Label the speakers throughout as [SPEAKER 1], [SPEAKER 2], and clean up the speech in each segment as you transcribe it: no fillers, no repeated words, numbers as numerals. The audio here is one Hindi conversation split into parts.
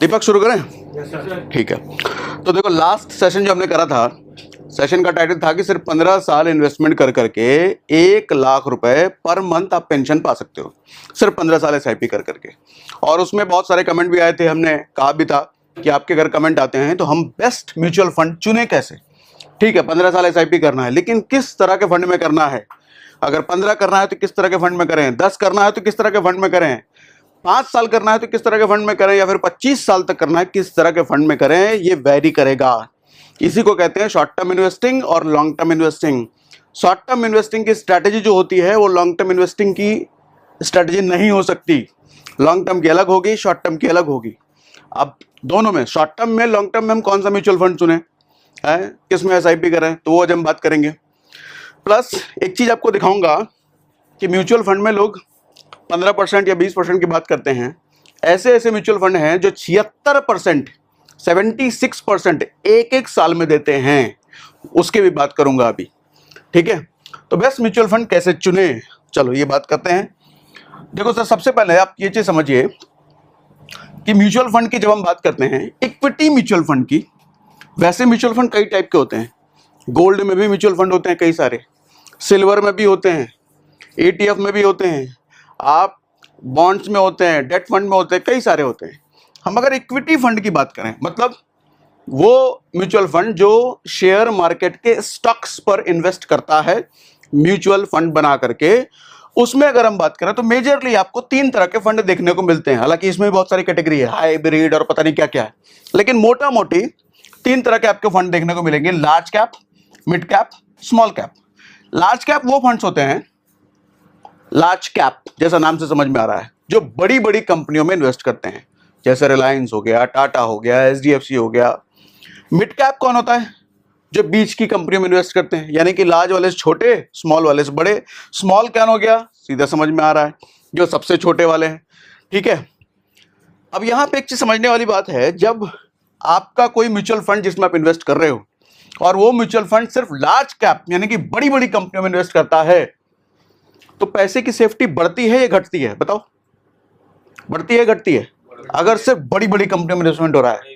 [SPEAKER 1] दीपक शुरू करें? ठीक है। तो देखो लास्ट सेशन जो हमने करा था, सेशन का टाइटल था कि सिर्फ 15 साल इन्वेस्टमेंट कर करके 1 लाख रुपए पर मंथ आप पेंशन पा सकते हो, सिर्फ 15 साल एसआईपी कर करके। और उसमें बहुत सारे कमेंट भी आए थे, हमने कहा भी था कि आपके अगर कमेंट आते हैं तो हम बेस्ट म्यूचुअल फंड चुने कैसे। ठीक है, 15 साल एसआईपी करना है, लेकिन किस तरह के फंड में करना है। अगर 15 करना है तो किस तरह के फंड में करें, 10 करना है तो किस तरह के फंड में करें, 5 साल करना है तो किस तरह के फंड में करें, या फिर 25 साल तक करना है किस तरह के फंड में करें, ये वेरी करेगा। इसी को कहते हैं शॉर्ट टर्म इन्वेस्टिंग और long term investing. Short term investing की स्ट्रैटेजी जो होती है वो लॉन्ग टर्म इन्वेस्टिंग की स्ट्रैटेजी नहीं हो सकती। लॉन्ग टर्म की अलग होगी, शॉर्ट टर्म की अलग होगी। अब दोनों में, शॉर्ट टर्म में, लॉन्ग टर्म में हम कौन सा म्यूचुअल फंड चुने है, किस में एसआईपी करें, तो वो आज हम बात करेंगे। प्लस एक चीज आपको दिखाऊंगा कि म्यूचुअल फंड में लोग 15% या 20% की बात करते हैं। ऐसे ऐसे म्यूचुअल फंड हैं जो 76%, 76% एक साल में देते हैं, उसके भी बात करूंगा अभी। ठीक है, तो बेस्ट म्यूचुअल फंड कैसे चुने, चलो ये बात करते हैं। देखो सर, सबसे पहले आप ये चीज समझिए कि म्यूचुअल फंड की जब हम बात करते हैं, इक्विटी म्यूचुअल फंड की, वैसे म्यूचुअल फंड कई टाइप के होते हैं। गोल्ड में भी म्यूचुअल फंड होते हैं कई सारे, सिल्वर में भी होते हैं, ETF में भी होते हैं, आप बॉन्ड्स में होते हैं, डेट फंड में होते हैं, कई सारे होते हैं। हम अगर इक्विटी फंड की बात करें, मतलब वो म्यूचुअल फंड जो शेयर मार्केट के स्टॉक्स पर इन्वेस्ट करता है म्यूचुअल फंड बना करके, उसमें अगर हम बात करें तो मेजरली आपको 3 तरह के फंड देखने को मिलते हैं। हालांकि इसमें बहुत सारी कैटेगरी है, हाइब्रिड और पता नहीं क्या क्या है, लेकिन मोटा मोटी 3 तरह के आपके फंड देखने को मिलेंगे, large cap, mid cap, small cap. Large cap वो फंड्स होते हैं, लार्ज कैप जैसा नाम से समझ में आ रहा है, जो बड़ी बड़ी कंपनियों में इन्वेस्ट करते हैं, जैसे रिलायंस हो गया, टाटा हो गया, HDFC हो गया। मिड कैप कौन होता है, जो बीच की कंपनियों में इन्वेस्ट करते हैं, यानी कि लार्ज वाले से छोटे, स्मॉल वाले से बड़े। स्मॉल कैन हो गया, सीधा समझ में आ रहा है, जो सबसे छोटे वाले हैं। ठीक है, अब यहां पे एक चीज समझने वाली बात है, जब आपका कोई म्यूचुअल फंड जिसमें आप इन्वेस्ट कर रहे हो और वो म्यूचुअल फंड सिर्फ लार्ज कैप यानी कि बड़ी बड़ी कंपनियों में इन्वेस्ट करता है, तो पैसे की सेफ्टी बढ़ती है या घटती है, बताओ? बढ़ती है, घटती है? अगर सिर्फ बड़ी बड़ी कंपनियों में इन्वेस्टमेंट हो रहा है,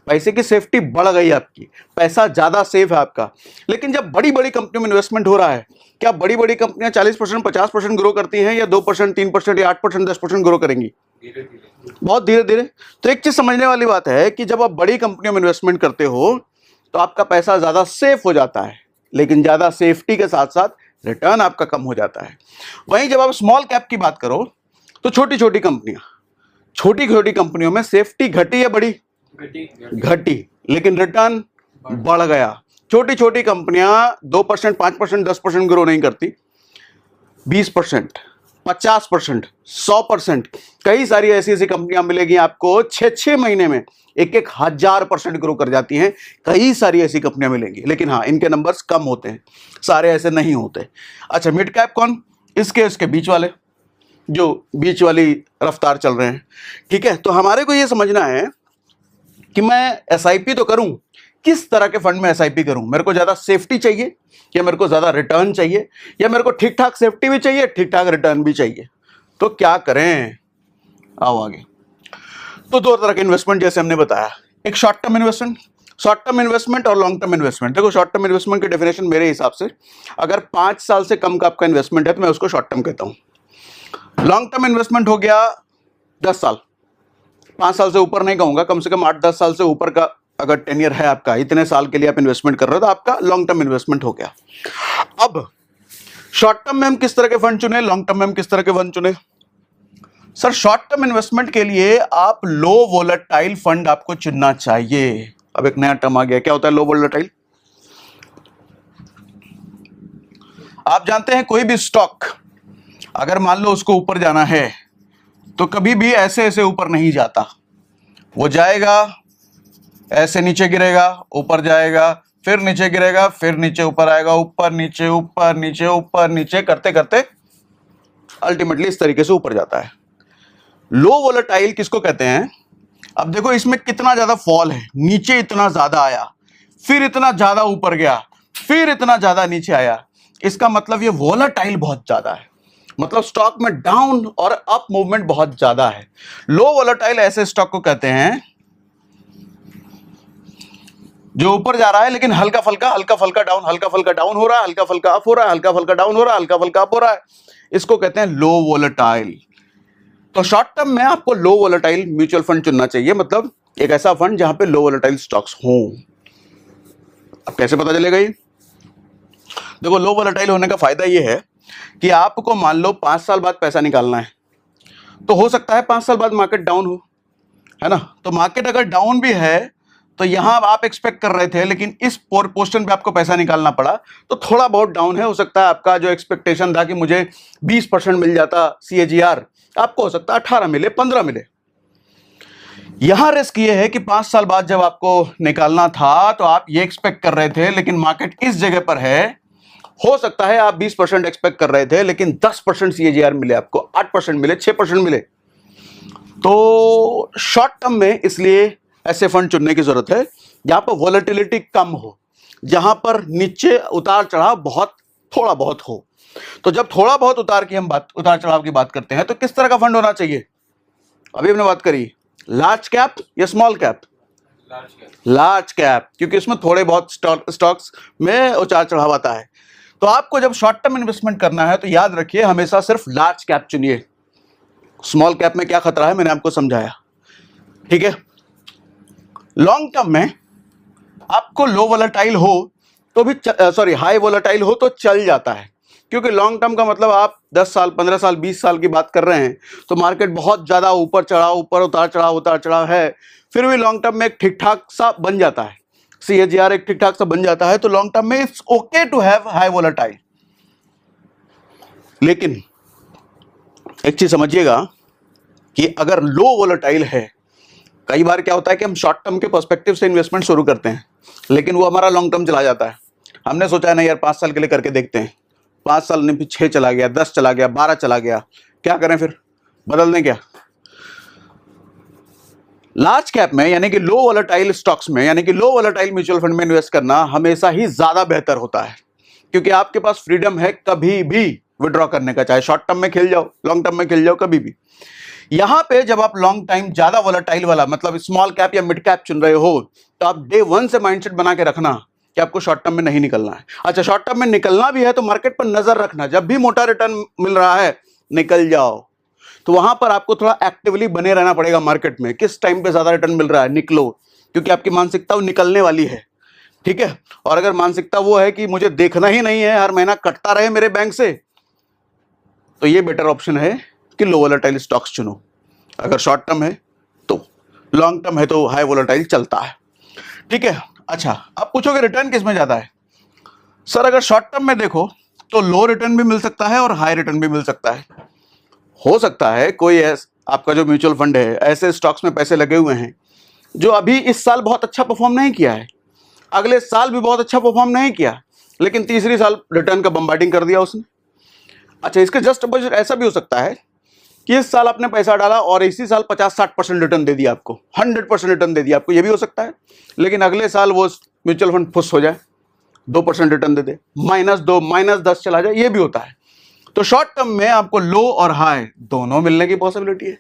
[SPEAKER 1] पैसे की सेफ्टी बढ़ गई आपकी, पैसा ज्यादा सेफ है आपका। लेकिन जब बड़ी बड़ी कंपनियों में इन्वेस्टमेंट हो रहा है, क्या बड़ी बड़ी कंपनियां 40%, 50% ग्रो करती हैं, या 2%, 3% या 8%, 10% ग्रो करेंगी? बहुत धीरे धीरे। तो एक चीज समझने वाली बात है कि जब आप बड़ी कंपनियों में इन्वेस्टमेंट करते हो तो आपका पैसा ज्यादा सेफ हो जाता है, लेकिन ज्यादा सेफ्टी के साथ साथ रिटर्न आपका कम हो जाता है। वहीं जब आप स्मॉल कैप की बात करो तो छोटी छोटी कंपनियां, छोटी छोटी कंपनियों में सेफ्टी घटी या बढ़ी? घटी, लेकिन रिटर्न बढ़ गया। छोटी छोटी कंपनियां 2%, 5%, 10% ग्रो नहीं करती, 20%, 50%, 100%, कई सारी ऐसी ऐसी कंपनियां मिलेगी आपको 6-6 महीने में 1,000% ग्रो कर जाती हैं। कई सारी ऐसी कंपनियां मिलेंगी, लेकिन हाँ, इनके नंबर्स कम होते हैं, सारे ऐसे नहीं होते। अच्छा, मिड कैप कौन? इसके बीच वाले, जो बीच वाली रफ्तार चल रहे हैं। ठीक है, तो हमारे को ये समझना है कि मैं एसआईपी तो करूं, किस तरह के फंड में एसआईपी करूं? मेरे को ज्यादा सेफ्टी चाहिए या मेरे को ज्यादा रिटर्न चाहिए, या मेरे को ठीक ठाक सेफ्टी भी चाहिए, ठीक ठाक रिटर्न भी चाहिए? तो क्या करें, आओ आगे। तो 2 तरह के इन्वेस्टमेंट जैसे हमने बताया, एक शॉर्ट टर्म इन्वेस्टमेंट और लॉन्ग टर्म इन्वेस्टमेंट। देखो, शॉर्ट टर्म इन्वेस्टमेंट की डेफिनेशन मेरे हिसाब से, अगर 5 साल से कम का आपका इन्वेस्टमेंट है तो मैं उसको शॉर्ट टर्म कहता हूं। लॉन्ग टर्म इन्वेस्टमेंट हो गया 10 साल, 5 साल से ऊपर नहीं कहूंगा, कम से कम 8-10 साल से ऊपर का अगर टेन्योर है आपका, इतने साल के लिए आप इन्वेस्टमेंट कर रहे हो तो आपका लॉन्ग टर्म इन्वेस्टमेंट हो गया। अब शॉर्ट टर्म में हम किस तरह के फंड चुने, लॉन्ग टर्म में हम किस तरह के फंड चुने? सर, शॉर्ट टर्म इन्वेस्टमेंट के लिए आप लो वोलेटाइल फंड आपको चुनना चाहिए। अब एक नया टर्म आ गया, क्या होता है लो वोलेटाइल? आप जानते हैं कोई भी स्टॉक अगर मान लो उसको ऊपर जाना है तो कभी भी ऐसे ऐसे ऊपर नहीं जाता, वो जाएगा, ऐसे नीचे गिरेगा, ऊपर जाएगा, फिर नीचे गिरेगा, फिर नीचे ऊपर आएगा, ऊपर नीचे, ऊपर नीचे, ऊपर नीचे करते करते अल्टीमेटली इस तरीके से ऊपर जाता है। लो वोलेटाइल किसको कहते हैं? अब देखो इसमें कितना ज्यादा फॉल है, नीचे इतना ज्यादा आया, फिर इतना ज्यादा ऊपर गया, फिर इतना ज्यादा नीचे आया। इसका मतलब ये वोलेटाइल बहुत ज्यादा है, मतलब स्टॉक में डाउन और अप मूवमेंट बहुत ज्यादा है। लो वोलेटाइल ऐसे स्टॉक को कहते हैं जो ऊपर जा रहा है लेकिन हल्का फल्का डाउन, हल्का फल्का डाउन हो रहा है, हल्का फल्का अप हो रहा है, हल्का फल्का डाउन हो रहा है, हल्का फल्का अप हो रहा है, इसको कहते हैं लो वोलेटाइल। तो शॉर्ट टर्म में आपको लो वोलेटाइल म्यूचुअल फंड चुनना चाहिए, मतलब एक ऐसा फंड जहां पे लो वोलेटाइल स्टॉक्स हों। अब कैसे पता चलेगा ये? देखो, लो वोलेटाइल होने का फायदा ये है कि आपको मान लो 5 साल बाद पैसा निकालना है, तो हो सकता है 5 साल बाद मार्केट डाउन हो, है ना। तो मार्केट अगर डाउन भी है तो यहां आप एक्सपेक्ट कर रहे थे, लेकिन इस पोर्शन पे आपको पैसा निकालना पड़ा, तो थोड़ा बहुत डाउन है। हो सकता है आपका जो एक्सपेक्टेशन था कि मुझे 20% मिल जाता CAGR, आपको हो सकता है 18 मिले, 15 मिले। यहां रिस्क ये है कि 5 साल बाद जब आपको निकालना था तो आप ये एक्सपेक्ट कर रहे थे, लेकिन मार्केट इस जगह पर है, हो सकता है आप 20% एक्सपेक्ट कर रहे थे, लेकिन 10% CAGR मिले आपको, 8% मिले, 6% मिले। तो शॉर्ट टर्म में इसलिए ऐसे फंड चुनने की जरूरत है जहां पर वॉलेटिलिटी कम हो, जहां पर नीचे उतार चढ़ाव बहुत थोड़ा बहुत हो। तो जब थोड़ा बहुत उतार चढ़ाव की बात करते हैं तो किस तरह का फंड होना चाहिए? अभी हमने बात करी लार्ज कैप या स्मॉल कैप? लार्ज कैप, क्योंकि इसमें थोड़े बहुत स्टॉक्स में उतार चढ़ाव आता है। तो आपको जब शॉर्ट टर्म इन्वेस्टमेंट करना है तो याद रखिए हमेशा सिर्फ लार्ज कैप चुनिए। स्मॉल कैप में क्या खतरा है मैंने आपको समझाया, ठीक है। लॉन्ग टर्म में आपको लो वोलेटाइल हो तो भी हाई वोलेटाइल हो तो चल जाता है, क्योंकि लॉन्ग टर्म का मतलब आप 10 साल, 15 साल, 20 साल की बात कर रहे हैं, तो मार्केट बहुत ज्यादा ऊपर उतार चढ़ाव है, फिर भी लॉन्ग टर्म में एक ठीक ठाक सा बन जाता है, CAGR एक ठीक ठाक सा बन जाता है। तो लॉन्ग टर्म में it's okay to have high volatile. लेकिन एक चीज समझिएगा कि अगर लो वोलेटाइल है, कई बार क्या होता है कि हम शॉर्ट टर्म के पर्सपेक्टिव से इन्वेस्टमेंट शुरू करते हैं, लेकिन वो हमारा लॉन्ग टर्म चला जाता है। हमने सोचा है ना यार 5 साल के लिए करके देखते हैं, 5 साल नहीं, 6 चला गया, 10 चला गया, 12 चला गया, क्या करें फिर? बदल दें क्या? लार्ज कैप में यानी कि लो वोलेटाइल स्टॉक्स में, यानी कि लो वोलेटाइल म्यूचुअल फंड में इन्वेस्ट करना हमेशा ही ज्यादा बेहतर होता है, क्योंकि आपके पास फ्रीडम है कभी भी विड्रॉ करने का, चाहे शॉर्ट टर्म में खेल जाओ, लॉन्ग टर्म में खेल जाओ, कभी भी। यहां पे जब आप लॉन्ग टाइम ज्यादा वोलेटाइल वाला मतलब स्मॉल कैप या मिड कैप चुन रहे हो, तो आप डे 1 से माइंडसेट बना के रखना कि आपको शॉर्ट टर्म में नहीं निकलना है। अच्छा, शॉर्ट टर्म में निकलना भी है तो मार्केट पर नजर रखना, जब भी मोटा रिटर्न मिल रहा है निकल जाओ। तो वहां पर आपको थोड़ा एक्टिवली बने रहना पड़ेगा मार्केट में, किस टाइम पे ज्यादा रिटर्न मिल रहा है निकलो, क्योंकि आपकी मानसिकता वो निकलने वाली है, ठीक है। और अगर मानसिकता वो है कि मुझे देखना ही नहीं है, हर महीना कटता रहे मेरे बैंक से, तो ये बेटर ऑप्शन है कि लो वोलेटाइल स्टॉक्स चुनो। अगर शॉर्ट टर्म है तो, लॉन्ग टर्म है तो हाई वोलेटाइल चलता है, ठीक है। अच्छा, आप पूछोगे रिटर्न किस में ज्यादा है? सर अगर शॉर्ट टर्म में देखो तो लो रिटर्न भी मिल सकता है और हाई रिटर्न भी मिल सकता है। हो सकता है कोई आपका जो म्यूचुअल फंड है ऐसे स्टॉक्स में पैसे लगे हुए हैं जो अभी इस साल बहुत अच्छा परफॉर्म नहीं किया है, अगले साल भी बहुत अच्छा परफॉर्म नहीं किया, लेकिन तीसरी साल रिटर्न का बम्बार्डिंग कर दिया उसने। अच्छा, इसके जस्ट अपोजिट ऐसा भी हो सकता है कि इस साल आपने पैसा डाला और इसी साल 50-60% रिटर्न दे दिया आपको, 100% रिटर्न दे दिया आपको, ये भी हो सकता है। लेकिन अगले साल वो म्यूचुअल फंड फुस हो जाए, 2% रिटर्न दे दे, -2, -10 चला जाए, ये भी होता है। तो शॉर्ट टर्म में आपको लो और हाई दोनों मिलने की पॉसिबिलिटी है।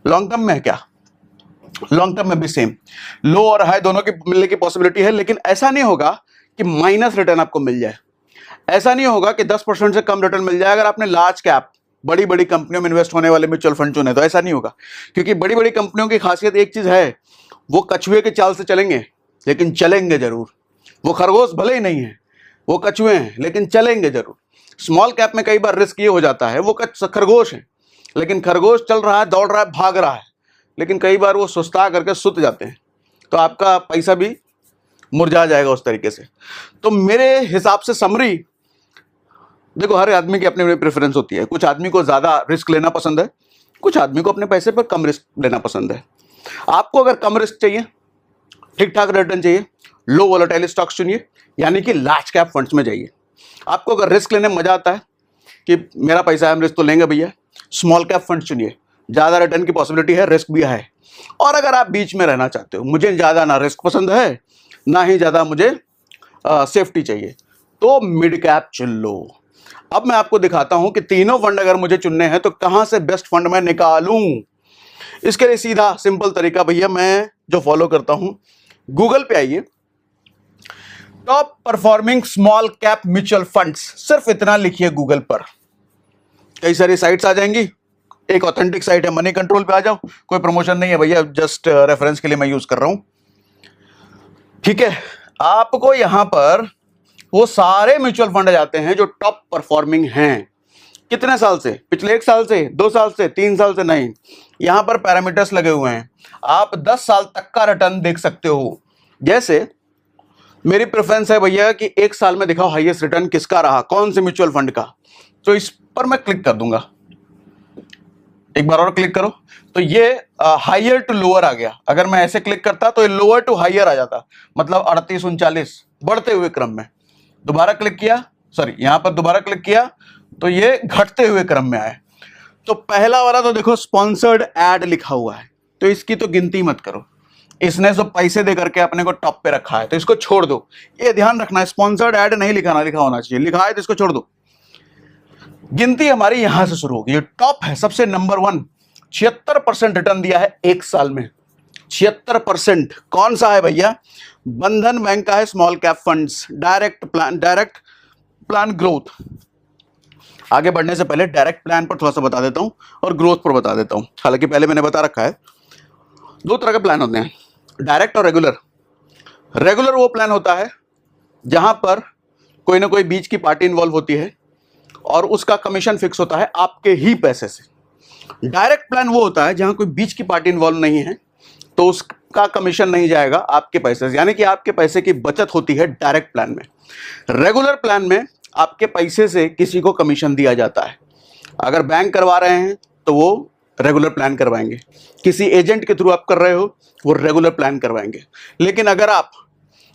[SPEAKER 1] लॉन्ग टर्म में क्या? लॉन्ग टर्म में भी सेम, लो और हाई दोनों की मिलने की पॉसिबिलिटी है, लेकिन ऐसा नहीं होगा कि माइनस रिटर्न आपको मिल जाए, ऐसा नहीं होगा कि 10% से कम रिटर्न मिल जाए अगर आपने लार्ज कैप बड़ी बड़ी कंपनियों में इन्वेस्ट होने वाले म्यूचुअल फंड चुने, तो ऐसा नहीं होगा। क्योंकि बड़ी बड़ी कंपनियों की खासियत एक चीज है, वो कछुए के चाल से चलेंगे लेकिन चलेंगे जरूर। वो खरगोश भले ही नहीं है, वो कछुए हैं लेकिन चलेंगे जरूर। स्मॉल कैप में कई बार रिस्क ये हो जाता है, वो खरगोश है लेकिन खरगोश चल रहा है, दौड़ रहा है, भाग रहा है, लेकिन कई बार वो सुस्ता करके सुत जाते हैं, तो आपका पैसा भी मुरझा जाएगा उस तरीके से। तो मेरे हिसाब से समरी, देखो हर आदमी की अपनी अपनी प्रेफरेंस होती है, कुछ आदमी को ज्यादा रिस्क लेना पसंद है, कुछ आदमी को अपने पैसे पर कम रिस्क लेना पसंद है। आपको अगर कम रिस्क चाहिए, ठीक ठाक रिटर्न चाहिए, लो वोलेटाइल स्टॉक्स चुनिए, यानी कि लार्ज कैप फंड्स में जाइए। आपको अगर रिस्क लेने में मजा आता है कि मेरा पैसा है हम रिस्क तो लेंगे भैया, स्मॉल कैप फंड चुनिए, ज्यादा रिटर्न की पॉसिबिलिटी है, रिस्क भी है। और अगर आप बीच में रहना चाहते हो, मुझे ज्यादा ना रिस्क पसंद है ना ही ज्यादा मुझे सेफ्टी चाहिए, तो मिड कैप चुन लो। अब मैं आपको दिखाता हूं कि तीनों फंड अगर मुझे चुनने हैं तो कहां से बेस्ट फंड मैं निकालूं। इसके लिए सीधा सिंपल तरीका भैया मैं जो फॉलो करता हूं, गूगल पे आइए, top performing small cap mutual funds, सिर्फ इतना लिखिए गूगल पर, कई सारी साइट्स आ जाएंगी। एक ऑथेंटिक साइट है मनी कंट्रोल पे आ जाओ, कोई प्रमोशन नहीं है भैया, जस्ट रेफरेंस के लिए मैं यूज कर रहा हूं, ठीक है। आपको यहां पर वो सारे म्यूचुअल फंड आ जाते हैं जो टॉप परफॉर्मिंग हैं। कितने साल से? पिछले 1 साल से, 2 साल से, 3 साल से नहीं, यहां पर पैरामीटर्स लगे हुए हैं। आप 10 साल तक का रिटर्न देख सकते हो। जैसे मेरी प्रेफरेंस है भैया कि 1 साल में दिखाओ हाईएस्ट रिटर्न किसका रहा, कौन से म्यूचुअल फंड का, तो इस पर मैं क्लिक कर दूंगा। एक बार और क्लिक करो तो ये हायर टू लोअर आ गया। अगर मैं ऐसे क्लिक करता तो ये लोअर टू हायर आ जाता, मतलब 38, 39 बढ़ते हुए क्रम में। दोबारा क्लिक किया, सॉरी यहां पर दोबारा क्लिक किया तो ये घटते हुए क्रम में आए। तो पहला वाला तो देखो स्पॉन्सर्ड एड लिखा हुआ है, तो इसकी तो गिनती मत करो। इसने जो पैसे दे करके अपने को टॉप पे रखा है तो इसको छोड़ दो। ये ध्यान रखना है, स्पॉन्सर्ड ऐड नहीं लिखा होना चाहिए, लिखा है तो इसको छोड़ दो। गिनती हमारी यहां से शुरू होगी। ये टॉप है, सबसे नंबर 1, 76% रिटर्न दिया है 1 साल में। 76% कौन सा है भैया? बंधन बैंक का है, small cap funds, direct plan growth. आगे बढ़ने से पहले डायरेक्ट प्लान पर थोड़ा सा बता देता हूं और ग्रोथ पर बता देता हूं। हालांकि पहले मैंने बता रखा है, 2 तरह के प्लान होते हैं, डायरेक्ट और रेगुलर। रेगुलर वो प्लान होता है जहां पर कोई ना कोई बीच की पार्टी इन्वॉल्व होती है और उसका कमीशन फिक्स होता है आपके ही पैसे से। डायरेक्ट प्लान वो होता है जहां कोई बीच की पार्टी इन्वॉल्व नहीं है तो उसका कमीशन नहीं जाएगा आपके पैसे से, यानी कि आपके पैसे की बचत होती है डायरेक्ट प्लान में। रेगुलर प्लान में आपके पैसे से किसी को कमीशन दिया जाता है। अगर बैंक करवा रहे हैं तो वो रेगुलर प्लान करवाएंगे, किसी एजेंट के थ्रू आप कर रहे हो वो रेगुलर प्लान करवाएंगे। लेकिन अगर आप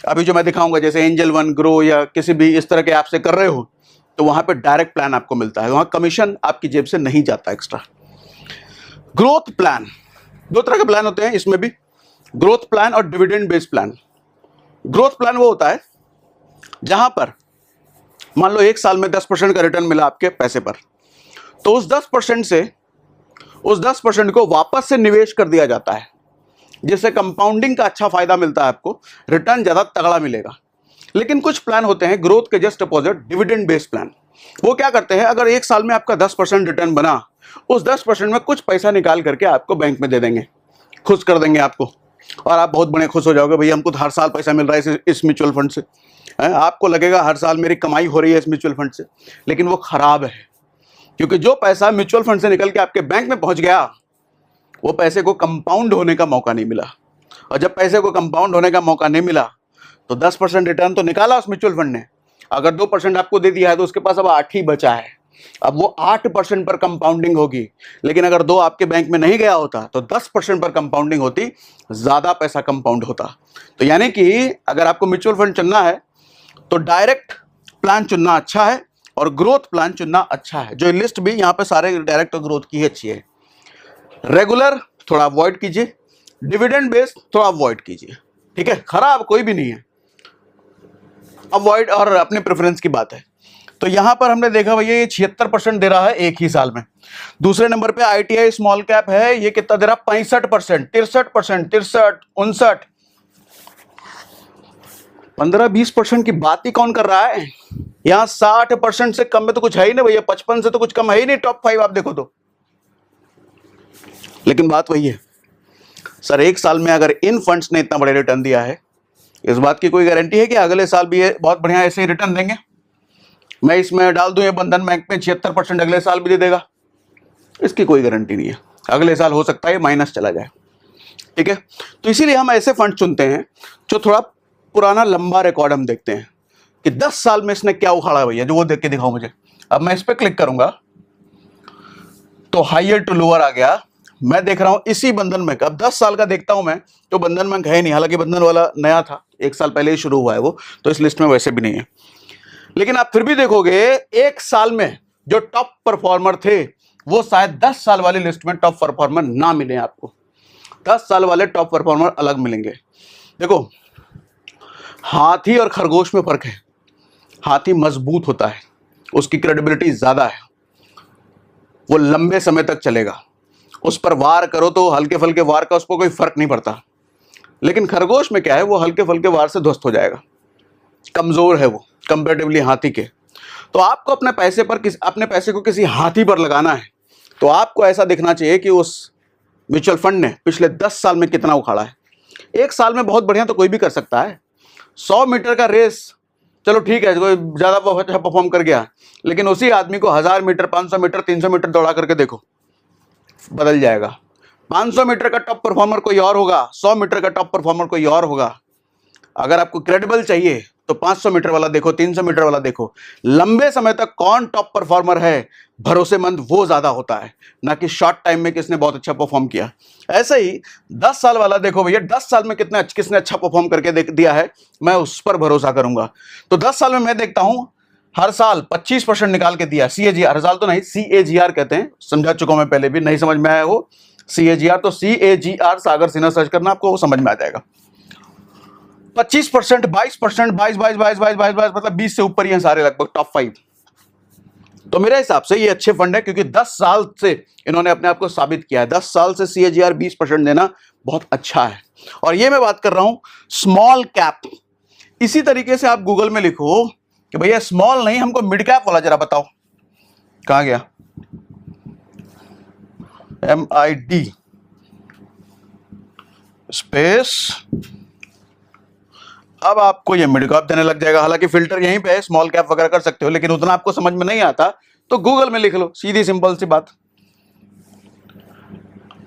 [SPEAKER 1] अभी जो मैं दिखाऊंगा जैसे एंजल वन, ग्रो या किसी भी इस तरह के ऐप से कर रहे हो तो वहां पे डायरेक्ट प्लान आपको मिलता है, वहां कमीशन आपकी जेब से नहीं जाता एक्स्ट्रा। ग्रोथ प्लान, 2 तरह के प्लान होते हैं इसमें भी, ग्रोथ प्लान और dividend based plan. Growth plan वो होता है जहां पर मान लो 1 साल में 10% का रिटर्न मिला आपके पैसे पर, तो उस 10% को वापस से निवेश कर दिया जाता है, जिससे कंपाउंडिंग का अच्छा फायदा मिलता है आपको, रिटर्न ज्यादा तगड़ा मिलेगा। लेकिन कुछ प्लान होते हैं ग्रोथ के just opposite, dividend based plan. वो क्या करते हैं, अगर 1 साल में आपका 10% रिटर्न बना, उस 10% में कुछ पैसा निकाल करके आपको बैंक में दे देंगे, खुश कर देंगे आपको, और आप बहुत बड़े खुश हो जाओगे, भैया हमको हर साल पैसा मिल रहा है इस म्यूचुअल फंड से। आपको लगेगा हर साल मेरी कमाई हो रही है इस म्यूचुअल फंड से, लेकिन वो खराब है, क्योंकि जो पैसा म्यूचुअल फंड से निकल के आपके बैंक में पहुंच गया वो पैसे को कंपाउंड होने का मौका नहीं मिला। और जब पैसे को कंपाउंड होने का मौका नहीं मिला तो 10% रिटर्न तो निकाला उस म्यूचुअल फंड ने, अगर 2% आपको दे दिया है तो उसके पास अब 8 ही बचा है। अब वो 8% पर कंपाउंडिंग होगी, लेकिन अगर 2 आपके बैंक में नहीं गया होता तो 10% पर कंपाउंडिंग होती, ज्यादा पैसा कंपाउंड होता। तो यानी कि अगर आपको म्यूचुअल फंड चुनना है तो डायरेक्ट प्लान चुनना अच्छा है और ग्रोथ प्लान चुनना अच्छा है। जो लिस्ट भी यहाँ पे सारे डायरेक्ट और ग्रोथ की ही अच्छी है। रेगुलर थोड़ा अवॉइड कीजिए, डिविडेंड बेस्ड थोड़ा अवॉइड कीजिए, ठीक है, खराब कोई भी नहीं है, अवॉइड और अपने प्रेफरेंस की बात है। तो यहां पर हमने देखा भैया ये 76% दे रहा है 1 ही साल में। दूसरे नंबर पे ITI स्मॉल कैप है, ये कितना दे रहा है? 65%, 63%, 63, 59, 15-20% की बात ही कौन कर रहा है? यहां 60% से कम में तो कुछ है ही नहीं भैया, 55 से तो कुछ कम है ही नहीं। टॉप 5 आप देखो तो, लेकिन बात वही है सर, 1 साल में अगर इन फंड्स ने इतना बड़े रिटर्न दिया है, इस बात की कोई गारंटी है कि अगले साल भी ये बहुत बढ़िया ऐसे ही रिटर्न देंगे? मैं इसमें डाल दूं ये बंधन बैंक में 76% अगले साल भी दे देगा, इसकी कोई गारंटी नहीं है। अगले साल हो सकता है माइनस चला जाए, ठीक है। तो इसीलिए हम ऐसे फंड चुनते हैं जो थोड़ा पुराना लंबा रिकॉर्ड हम देखते हैं कि 10 साल में इसने क्या उखाड़ा भैया, जो वो देख के दिखाओ मुझे। अब मैं इस पर क्लिक करूंगा तो हायर टू लोअर आ गया। मैं देख रहा हूं इसी बंधन बैंक, अब 10 साल का देखता हूं मैं तो बंधन बैंक है नहीं, हालांकि बंधन वाला नया था, 1 साल पहले ही शुरू हुआ है वो, तो इस लिस्ट में वैसे भी नहीं है। लेकिन आप फिर भी देखोगे 1 साल में जो टॉप परफॉर्मर थे वो शायद 10 साल वाली लिस्ट में टॉप परफॉर्मर ना मिले आपको। 10 साल वाले टॉप परफॉर्मर अलग मिलेंगे। देखो हाथी और खरगोश में फर्क है, हाथी मजबूत होता है, उसकी क्रेडिबिलिटी ज्यादा है, वो लंबे समय तक चलेगा, उस पर वार करो तो हल्के फुल्के वार का उसको कोई फर्क नहीं पड़ता। लेकिन खरगोश में क्या है, वो हल्के फुल्के वार से ध्वस्त हो जाएगा, कमज़ोर है वो कंपेरेटिवली हाथी के। तो आपको अपने पैसे को किसी हाथी पर लगाना है, तो आपको ऐसा दिखना चाहिए कि उस म्यूचुअल फंड ने पिछले 10 साल में कितना उखाड़ा है। एक साल में बहुत बढ़िया तो कोई भी कर सकता है। 100 मीटर का रेस चलो ठीक है, कोई ज़्यादा अच्छा परफॉर्म कर गया, लेकिन उसी आदमी को 1000 मीटर, 500 मीटर, 300 मीटर दौड़ा करके देखो, बदल जाएगा। 500 मीटर का टॉप परफॉर्मर कोई और होगा, 100 मीटर का टॉप परफॉर्मर कोई और होगा। अगर आपको क्रेडिबल चाहिए तो 500 मीटर वाला देखो, 300 मीटर वाला देखो। लंबे समय तक कौन टॉप परफॉर्मर है, भरोसेमंद, वो ज्यादा होता है, ना कि शॉर्ट टाइम में किसने बहुत अच्छा परफॉर्म किया। ऐसे ही 10 साल वाला देखो भैया, 10 साल में किसने अच्छा परफॉर्म करके दिया है, मैं उस पर भरोसा करूंगा। तो 10 साल में मैं देखता हूं हर साल 25% निकाल के दिया। CAGR, हर साल तो नहीं, CAGR कहते हैं, समझा चुका मैं पहले भी, नहीं समझ में आया वो CAGR, तो CAGR सागर सिन्हा सर्च करना, आपको वो समझ में आ जाएगा। 25%, 22%, 22 मतलब 20 से ऊपर ही हैं सारे, लगभग टॉप 5। तो मेरे हिसाब से ये अच्छे फंड है, क्योंकि 10 साल से इन्होंने अपने आप को साबित किया है। 10 साल से CAGR 20% देना बहुत अच्छा है। और ये मैं बात कर रहा हूं स्मॉल कैप। इसी तरीके से आप गूगल में लिखो कि भैया स्मॉल नहीं, हमको मिड कैप वाला जरा बताओ, कहां गया, MID स्पेस। अब आपको ये मिड कैप देने लग जाएगा। हालांकि फिल्टर यहीं पे है, स्मॉल कैप वगैरह कर सकते हो, लेकिन उतना आपको समझ में नहीं आता तो गूगल में लिख लो, सीधी सिंपल सी बात।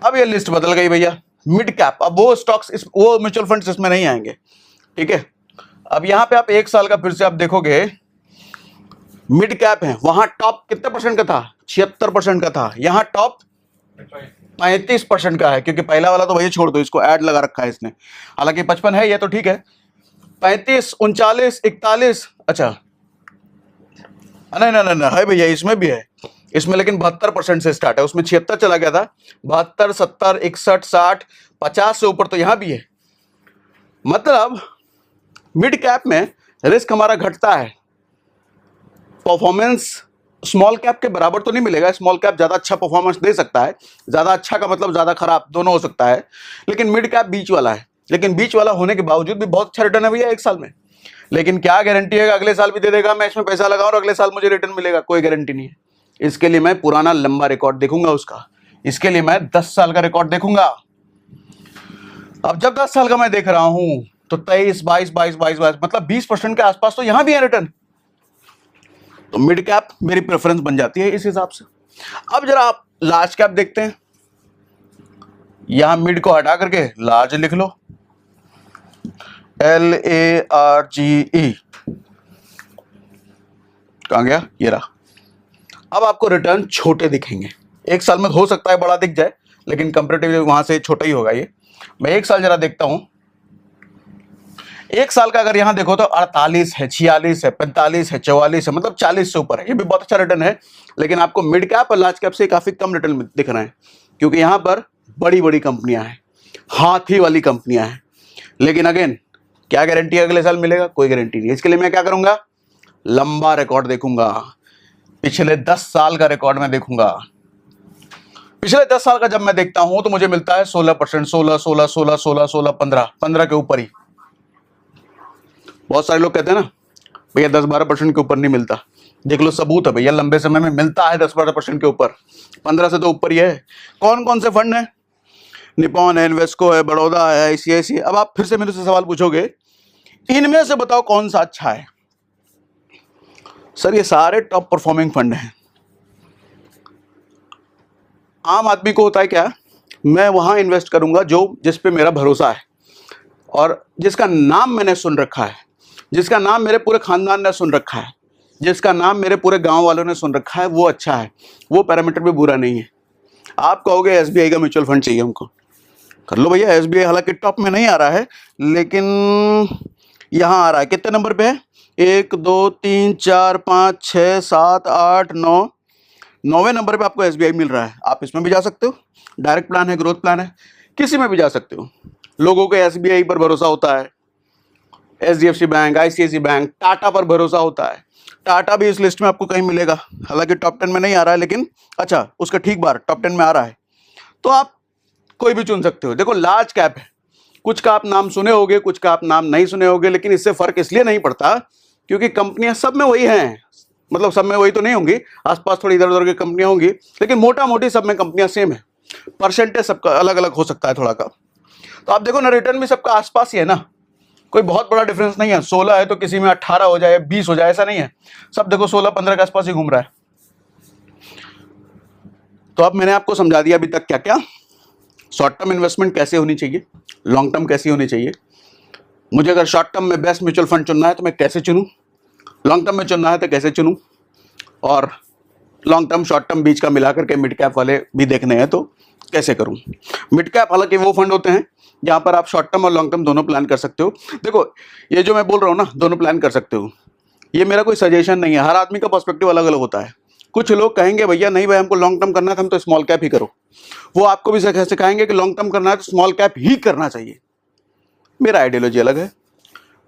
[SPEAKER 1] अब ये लिस्ट बदल गई भैया, मिड कैप। अब वो स्टॉक्स, वो म्यूचुअल फंड्स इसमें नहीं आएंगे, ठीक है। अब यहां पे आप 1 साल का फिर से आप देखोगे, मिड कैप है, वहां टॉप कितने परसेंट का था, 76% का था। यहां टॉप 35% का है, क्योंकि पहला वाला तो भैया छोड़ दो, इसको ऐड लगा रखा है इसने। हालांकि 55 है ये तो ठीक है, 35, 39, 41, अच्छा नहीं नहीं नहीं है भैया, इसमें भी है, इसमें लेकिन 72% से स्टार्ट है, उसमें 76 चला गया था, 72, 70, 61, 60, 50 से ऊपर तो यहां भी है। मतलब मिड कैप में रिस्क हमारा घटता है, परफॉर्मेंस स्मॉल कैप के बराबर तो नहीं मिलेगा। स्मॉल कैप ज्यादा अच्छा परफॉर्मेंस दे सकता है, ज्यादा अच्छा का मतलब ज्यादा खराब दोनों हो सकता है, लेकिन मिड कैप बीच वाला है। लेकिन बीच वाला होने के बावजूद भी बहुत अच्छा रिटर्न है भैया 1 साल में। लेकिन क्या गारंटी है अगले साल भी दे देगा, मैं इसमें पैसा लगाऊं और अगले साल मुझे रिटर्न मिलेगा, कोई गारंटी नहीं है। इसके लिए मैं पुराना लंबा रिकॉर्ड देखूंगा उसका, इसके लिए मैं 10 साल का रिकॉर्ड देखूंगा। अब जब 10 साल का मैं देख रहा हूं तो 23, 22, मतलब 20% के आसपास तो यहां भी है रिटर्न। तो मिड कैप मेरी प्रेफरेंस बन जाती है इस हिसाब से। अब जरा आप लार्ज कैप देखते हैं, यहां मिड को हटा करके लार्ज लिख लो, LARGE, कहां गया, ये रहा। अब आपको रिटर्न छोटे दिखेंगे, 1 साल में हो सकता है बड़ा दिख जाए, लेकिन कंपैरेटिवली वहां से छोटा ही होगा ये। मैं 1 साल जरा देखता हूं, 1 साल का अगर यहां देखो तो 48 है, 46 है, 45 है, 44 है, मतलब 40 से ऊपर है, ये भी बहुत अच्छा रिटर्न है। लेकिन आपको मिड कैप और लार्ज कैप से काफी कम रिटर्न दिख रहे हैं, क्योंकि यहां पर बड़ी बड़ी कंपनियां हैं, हाथी वाली कंपनियां हैं। लेकिन अगेन क्या गारंटी अगले साल मिलेगा, कोई गारंटी नहीं। इसके लिए मैं क्या करूंगा, लंबा रिकॉर्ड देखूंगा, पिछले 10 साल का रिकॉर्ड में देखूंगा। पिछले 10 साल का जब मैं देखता हूं तो मुझे मिलता है 16%, 16, 16, 16, 16, 16, 15, 15 के ऊपर ही। बहुत सारे लोग कहते हैं ना भैया 10-12% के ऊपर नहीं मिलता, देख लो सबूत है भैया, लंबे समय में मिलता है 10-12% के ऊपर, 15 से तो ऊपर ही है। कौन कौन से फंड है, निपॉन है, इन्वेस्को है, बड़ौदा है, ICICI। अब आप फिर से मेरे से सवाल पूछोगे, इनमें से बताओ कौन सा अच्छा है। सर ये सारे टॉप परफॉर्मिंग फंड हैं। आम आदमी को होता है क्या, मैं वहां इन्वेस्ट करूंगा जिस पे मेरा भरोसा है और जिसका नाम मैंने सुन रखा है, जिसका नाम मेरे पूरे खानदान ने सुन रखा है, जिसका नाम मेरे पूरे गांव वालों ने सुन रखा है, वो अच्छा है, वो पैरामीटर भी बुरा नहीं है। आप कहोगे SBI का म्यूचुअल फंड चाहिए हमको, कर लो भैया। SBI हालांकि टॉप में नहीं आ रहा है, लेकिन यहाँ आ रहा है, कितने नंबर पे है, 1, 2, 3, 4, 5, 6, 7, 8, 9, 9वें नंबर पे आपको SBI मिल रहा है। आप इसमें भी जा सकते हो, डायरेक्ट प्लान है, ग्रोथ प्लान है, किसी में भी जा सकते हो। लोगों को SBI पर भरोसा होता है, HDFC bank, ICICI bank, Tata पर भरोसा होता है। टाटा भी इस लिस्ट में आपको कहीं मिलेगा, हालांकि टॉप 10 में नहीं आ रहा है, लेकिन अच्छा उसका ठीक बार टॉप 10 में आ रहा है। तो आप कोई भी चुन सकते हो। देखो लार्ज कैप है, कुछ का आप नाम सुने होंगे, कुछ का आप नाम नहीं सुने होंगे, लेकिन इससे फर्क इसलिए नहीं पड़ता क्योंकि कंपनियां सब में वही हैं। मतलब सब में वही तो नहीं होंगी, आसपास थोड़ी इधर उधर की कंपनियां होंगी, लेकिन मोटा मोटी सब में कंपनियां सेम है। परसेंटेज सबका अलग अलग हो सकता है थोड़ा का। तो आप देखो ना, रिटर्न भी सबका आसपास ही है ना, कोई बहुत बड़ा डिफरेंस नहीं है। 16 है तो किसी में 18 हो जाए, 20 हो जाए, ऐसा नहीं है। सब देखो 16-15 के आसपास ही घूम रहा है। तो अब मैंने आपको समझा दिया अभी तक क्या क्या, शॉर्ट टर्म इन्वेस्टमेंट कैसे होनी चाहिए, लॉन्ग टर्म कैसी होनी चाहिए, मुझे अगर शॉर्ट टर्म में बेस्ट म्यूचुअल फंड चुनना है तो मैं कैसे चुनूं, लॉन्ग टर्म में चुनना है तो कैसे चुनूं, और लॉन्ग टर्म शॉर्ट टर्म बीच का मिलाकर के मिड कैप वाले भी देखने हैं तो कैसे करूं। मिड कैप हालांकि वो फंड होते हैं जहां पर आप शॉर्ट टर्म और लॉन्ग टर्म दोनों प्लान कर सकते हो। देखो ये जो मैं बोल रहा हूं ना, दोनों प्लान कर सकते हो, ये मेरा कोई सजेशन नहीं है, हर आदमी का पर्सपेक्टिव अलग अलग होता है। कुछ लोग कहेंगे भैया नहीं भाई हमको लॉन्ग टर्म करना है हम तो स्मॉल कैप ही करो, वो आपको भी सिखाएंगे कि लॉन्ग टर्म करना है तो स्मॉल कैप ही करना चाहिए। मेरा आइडियोलॉजी अलग है,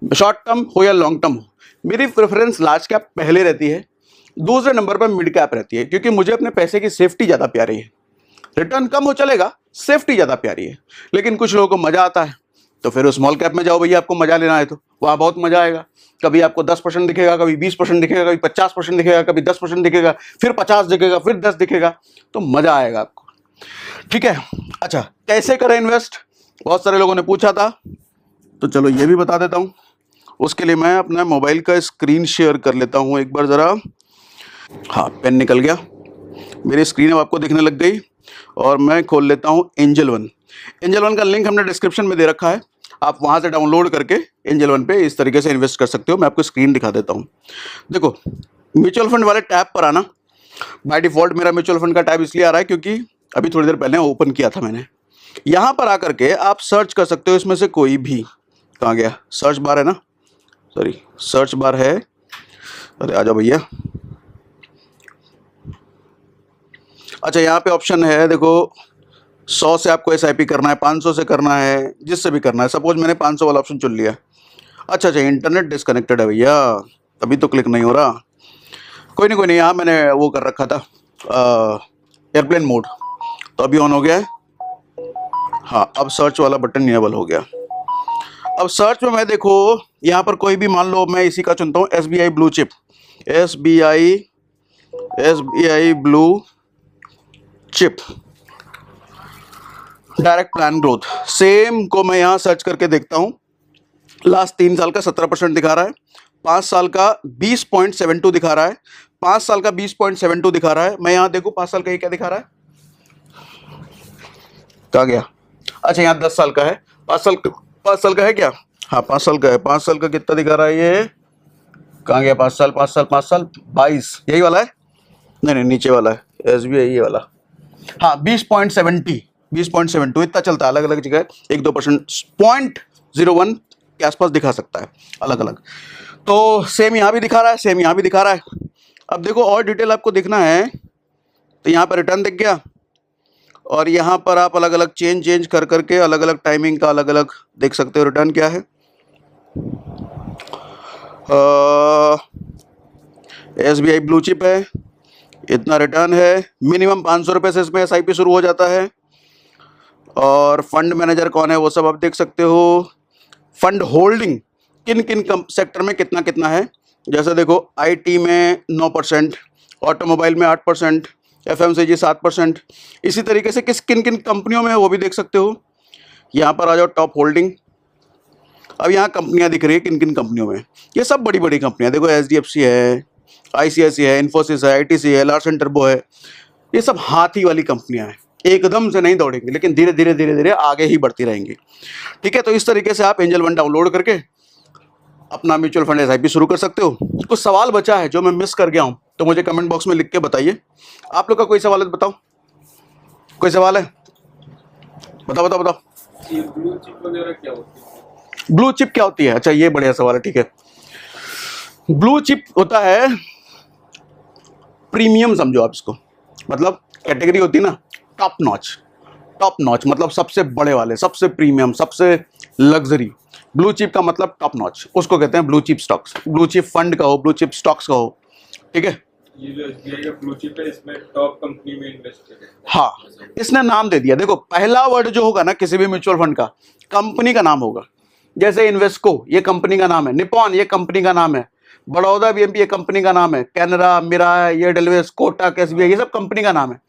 [SPEAKER 1] शॉर्ट टर्म हो या लॉन्ग टर्म हो, मेरी प्रेफरेंस लार्ज कैप पहले रहती है, दूसरे नंबर पर मिड कैप रहती है, क्योंकि मुझे अपने पैसे की सेफ्टी ज़्यादा प्यारी है। रिटर्न कम हो चलेगा, सेफ्टी ज़्यादा प्यारी है। लेकिन कुछ लोगों को मज़ा आता है तो फिर स्मॉल कैप में जाओ भैया, आपको मज़ा लेना है तो वहाँ बहुत मज़ा आएगा। कभी आपको 10% दिखेगा, कभी 20% दिखेगा, कभी 50% दिखेगा, कभी 10% दिखेगा, फिर 50 दिखेगा, फिर 10 दिखेगा, तो मज़ा आएगा आपको। ठीक है, अच्छा कैसे करें इन्वेस्ट, बहुत सारे लोगों ने पूछा था, तो चलो ये भी बता देता हूँ। उसके लिए मैं अपना मोबाइल का स्क्रीन शेयर कर लेता हूँ एक बार ज़रा। हाँ, पेन निकल गया, मेरी स्क्रीन अब आपको दिखने लग गई, और मैं खोल लेता हूँ एंजल वन। एंजल वन का लिंक हमने डिस्क्रिप्शन में दे रखा है, आप वहाँ से डाउनलोड करके एंजल वन पे इस तरीके से इन्वेस्ट कर सकते हो। मैं आपको स्क्रीन दिखा देता हूँ। देखो म्यूचुअल फंड वाले टैब पर आना, बाय डिफ़ॉल्ट मेरा म्यूचुअल फंड का टैब इसलिए आ रहा है क्योंकि अभी थोड़ी देर पहले ओपन किया था मैंने। यहाँ पर आकर के आप सर्च कर सकते हो इसमें से कोई भी, कहाँ गया सर्च बार है ना, सॉरी सर्च बार है, अरे आजा भैया। अच्छा यहाँ पे ऑप्शन है, देखो 100 से आपको SIP करना है, 500 से करना है, जिससे भी करना है। सपोज मैंने 500 वाला ऑप्शन चुन लिया। अच्छा इंटरनेट डिस्कनेक्टेड है भैया, अभी तो क्लिक नहीं हो रहा। कोई नहीं यहाँ मैंने वो कर रखा था एयरप्लेन मोड, तो अभी ऑन हो गया है। हाँ अब सर्च वाला बटन इनेबल हो गया। अब सर्च में मैं देखो यहाँ पर कोई भी, मान लो मैं इसी का चुनता हूँ, SBI blue chip, SBI blue chip direct plan growth, same को मैं यहाँ सर्च करके देखता हूँ। लास्ट 3 साल का 17% दिखा रहा है, 5 साल का 20.72 दिखा रहा है, 5 साल का 20.72 दिखा रहा है। मैं यहाँ देखूँ 5 साल का ये क्या दिखा रहा है, कहाँ गया, अच्छा यहाँ 10 साल का है, 5 साल का है क्या, हाँ 5 साल का है। 5 साल का कितना दिखा रहा है ये, कहाँ गया 5 साल 22, यही वाला है, नहीं नीचे वाला है SBI ये वाला, हाँ 20.72 इतना चलता है, अलग अलग जगह 1-2% 0.01 के आसपास दिखा सकता है अलग अलग। तो सेम यहाँ भी दिखा रहा है, सेम यहाँ भी दिखा रहा है। अब देखो और डिटेल आपको देखना है तो यहाँ पर रिटर्न दिख गया, और यहाँ पर आप अलग अलग चेंज कर करके अलग अलग टाइमिंग का अलग अलग देख सकते हो रिटर्न क्या है। SBI ब्लू चिप है, इतना रिटर्न है, मिनिमम 500 रुपये से इसमें SIP शुरू हो जाता है। और फंड मैनेजर कौन है वो सब आप देख सकते हो। फंड होल्डिंग किन किन सेक्टर में कितना कितना है, जैसे देखो IT में 9%, ऑटोमोबाइल में 8%, FMCG 7%, इसी तरीके से किन किन कंपनियों में है वो भी देख सकते हो। यहाँ पर आ जाओ टॉप होल्डिंग, अब यहाँ कंपनियाँ दिख रही है किन किन कंपनियों में, ये सब बड़ी बड़ी कंपनियाँ, देखो HDFC है, ICICI है, इन्फोसिस है, ITC है, लार्सन टर्बो है, ये सब हाथी वाली कंपनियां हैं, एकदम से नहीं दौड़ेंगी लेकिन धीरे धीरे आगे ही बढ़ती रहेंगी। ठीक है, तो इस तरीके से आप एंजल वन डाउनलोड करके अपना म्यूचुअल फंड SIP शुरू कर सकते हो। कुछ सवाल बचा है जो मैं मिस कर गया हूं तो मुझे कमेंट बॉक्स में लिख के बताइए। आप लोग का कोई सवाल है तो बताओ, कोई सवाल है, बताओ।
[SPEAKER 2] ये ब्लू चिप वगैरह क्या होती है?
[SPEAKER 1] ब्लू चिप क्या होती है, अच्छा ये बढ़िया सवाल है। ठीक है, ब्लू चिप होता है प्रीमियम, समझो आप इसको, मतलब कैटेगरी होती है ना टॉप नॉच मतलब सबसे बड़े वाले, सबसे प्रीमियम, सबसे लग्जरी। ब्लू चिप का मतलब टॉप नॉच, उसको कहते हैं blue chip stocks, blue chip fund का हो, ब्लू चिप स्टॉक्स का हो। ठीक है,
[SPEAKER 2] ये जो SBI का ब्लू चिप है इसमें टॉप कंपनी में इन्वेस्टेड है।
[SPEAKER 1] हाँ, इसने नाम दे दिया। देखो पहला वर्ड जो होगा ना किसी भी म्यूचुअल फंड का, कंपनी का नाम होगा। जैसे इन्वेस्को ये कंपनी का नाम है, निपॉन ये कंपनी का नाम है, बड़ौदा बीएमपी ये कंपनी का नाम है, कैनरा, मिरा, ये डेलवेस, कोटक, SBI ये सब कंपनी का नाम है।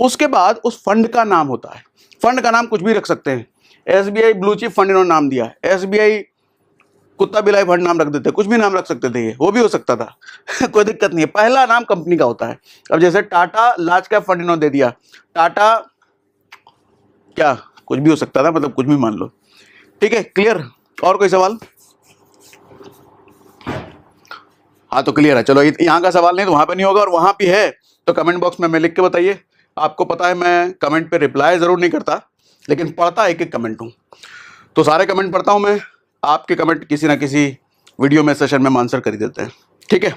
[SPEAKER 1] उसके बाद उस फंड का नाम होता है। फंड का नाम कुछ भी रख सकते हैं। SBI ब्लू चिप फंड इन्होंने नाम दिया, SBI कुत्ता बिलाई फंड नाम रख देते, कुछ भी नाम रख सकते थे, ये वो भी हो सकता था कोई दिक्कत नहीं है। पहला नाम कंपनी का होता है। अब जैसे टाटा लार्ज कैप फंड इन्होंने दे दिया, टाटा क्या, कुछ भी हो सकता था, मतलब कुछ भी मान लो। ठीक है, क्लियर? और कोई सवाल? हाँ तो क्लियर है। चलो यहाँ का सवाल नहीं तो वहां पे नहीं होगा, और वहां भी है तो कमेंट बॉक्स में लिख के बताइए। आपको पता है मैं कमेंट पे रिप्लाई जरूर नहीं करता, लेकिन पढ़ता एक एक कमेंट हूँ, तो सारे कमेंट पढ़ता हूँ मैं। आपके कमेंट किसी ना किसी वीडियो में, सेशन में आंसर कर ही देते हैं। ठीक है।